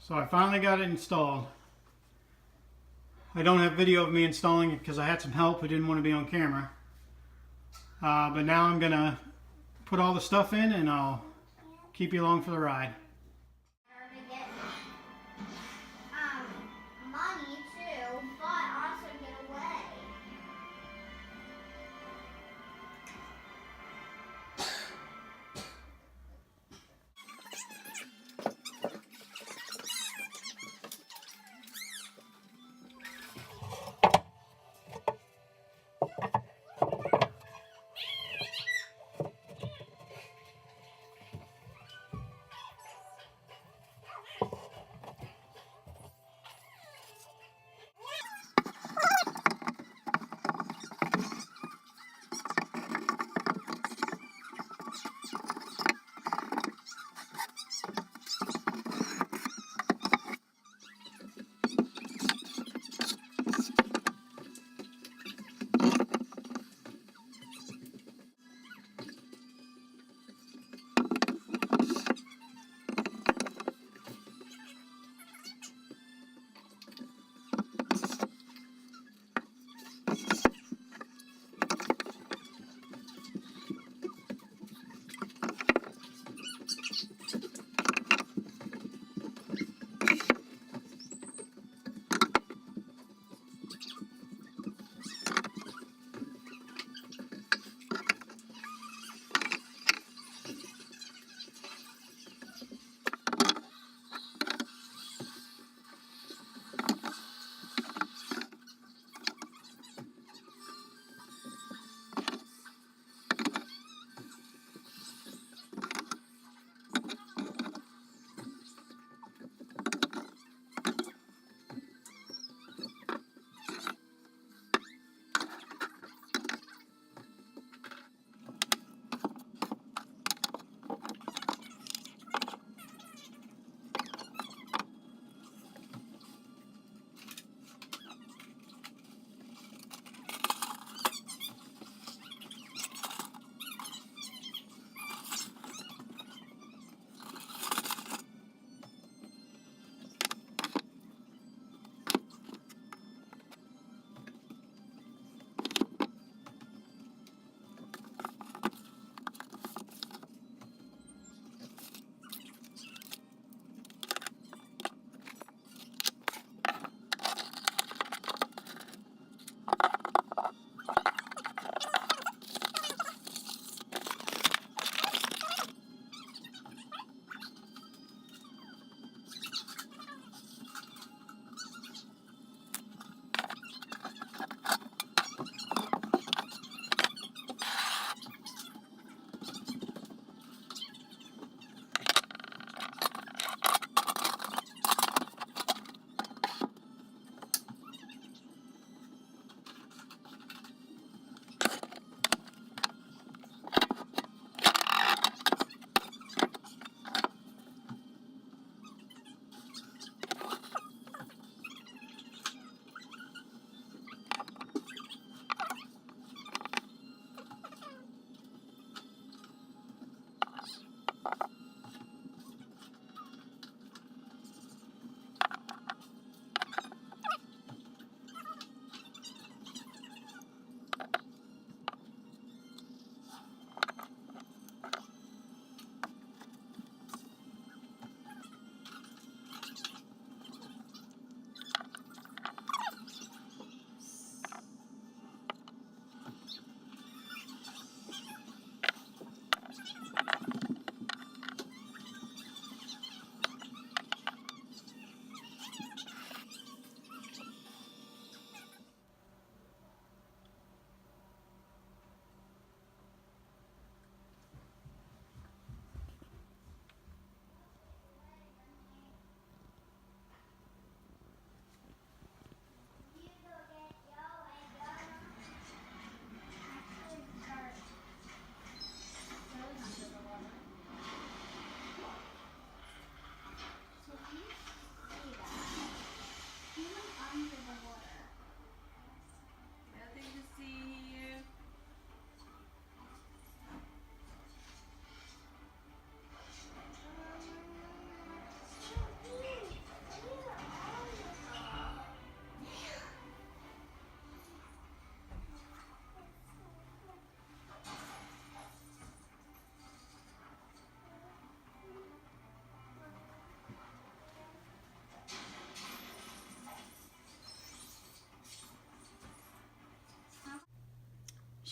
So I finally got it installed. I don't have video of me installing it because I had some help who didn't want to be on camera. But now I'm going to put all the stuff in and I'll keep you along for the ride. Money too, but also get away.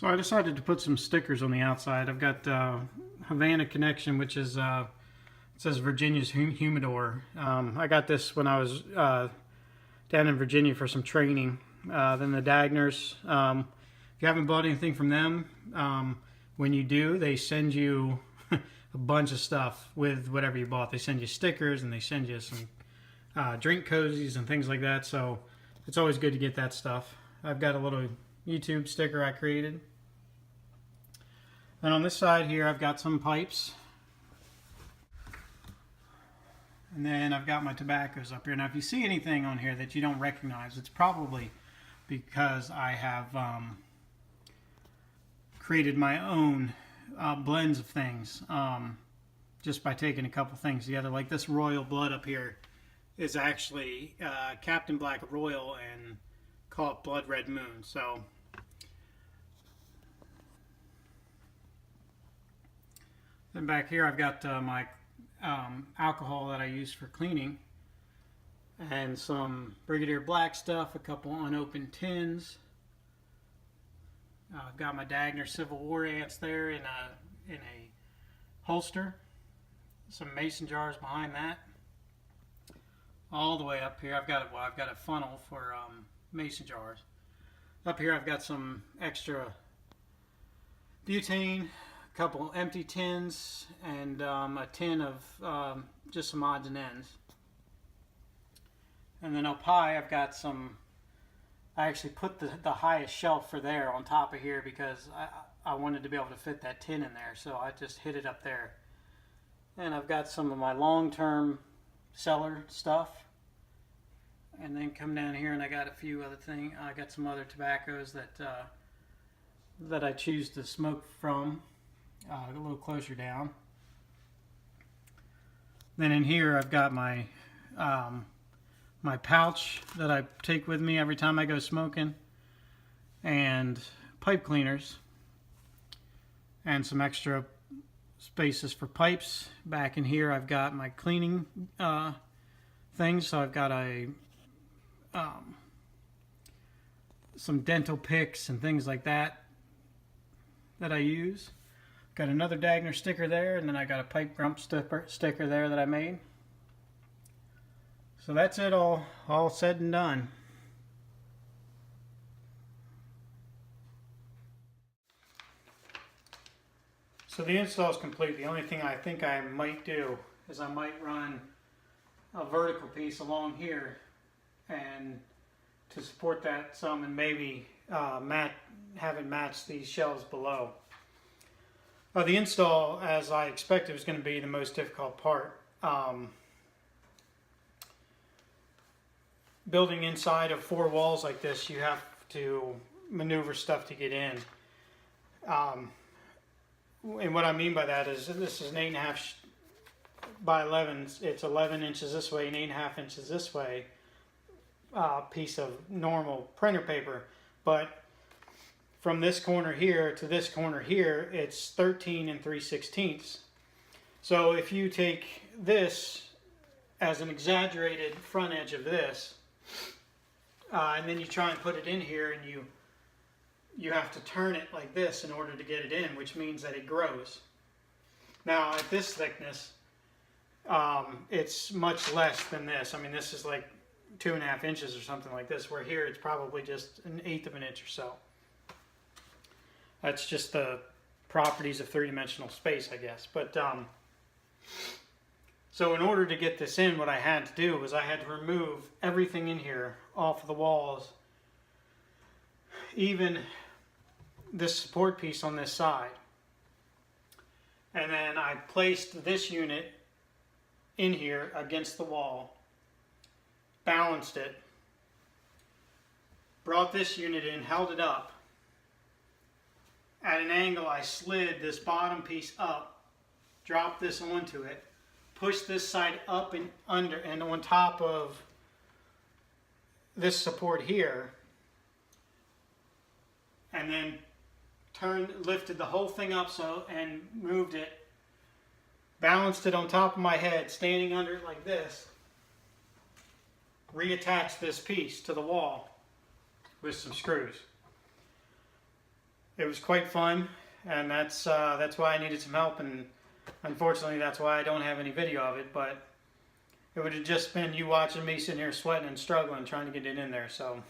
So I decided to put some stickers on the outside. I've got Havana Connection, which is it says Virginia's Humidor. I got this when I was down in Virginia for some training. Then the Dagners. If you haven't bought anything from them, when you do, they send you a bunch of stuff with whatever you bought. They send you stickers and they send you some drink cozies and things like that. So it's always good to get that stuff. I've got a little YouTube sticker I created. And on this side here, I've got some pipes. And then I've got my tobaccos up here. Now, if you see anything on here that you don't recognize, it's probably because I have created my own blends of things just by taking a couple things together. Like this Royal Blood up here is actually Captain Black Royal and call it Blood Red Moon. So then back here I've got my alcohol that I use for cleaning and some Brigadier Black stuff, a couple unopened tins. I've got my Dagner Civil War ants there in a holster. Some mason jars behind that. All the way up here, I've got a funnel for mason jars. Up here, I've got some extra butane, a couple empty tins, and a tin of just some odds and ends. And then up high, I've got some. I actually put the highest shelf for there on top of here because I wanted to be able to fit that tin in there, so I just hid it up there. And I've got some of my long-term cellar stuff. And then come down here and I got a few other things. I got some other tobaccos that I choose to smoke from a little closer down. Then in here I've got my my pouch that I take with me every time I go smoking, and pipe cleaners, and some extra spaces for pipes. Back in here I've got my cleaning things, so I've got some dental picks and things like that I use. Got another Dagner sticker there, and then I got a Pipe Grump sticker there that I made. So that's it, all said and done. So the install is complete. The only thing I think I might do is I might run a vertical piece along here and to support that some, and maybe have it match these shelves below. The install, as I expected, was going to be the most difficult part. Building inside of 4 walls like this, you have to maneuver stuff to get in. And what I mean by that is this is an 8.5 by 11. It's 11 inches this way and 8.5 inches this way. Piece of normal printer paper, but from this corner here to this corner here, it's 13 3/16. So if you take this as an exaggerated front edge of this, and then you try and put it in here, and you have to turn it like this in order to get it in, which means that it grows. Now at this thickness, it's much less than this. I mean, this is like 2.5 inches or something like this, where here it's probably just 1/8 of an inch or so. That's just the properties of three-dimensional space, I guess. But so in order to get this in, what I had to do was I had to remove everything in here off of the walls, even this support piece on this side. And then I placed this unit in here against the wall, balanced it, brought this unit in, held it up. At an angle, I slid this bottom piece up, dropped this onto it, pushed this side up and under and on top of this support here, and then lifted the whole thing up and moved it, balanced it on top of my head, standing under it like this, reattached this piece to the wall with some screws. it was quite fun, and that's why I needed some help, and unfortunately that's why I don't have any video of it, but it would have just been you watching me sitting here sweating and struggling trying to get it in there, so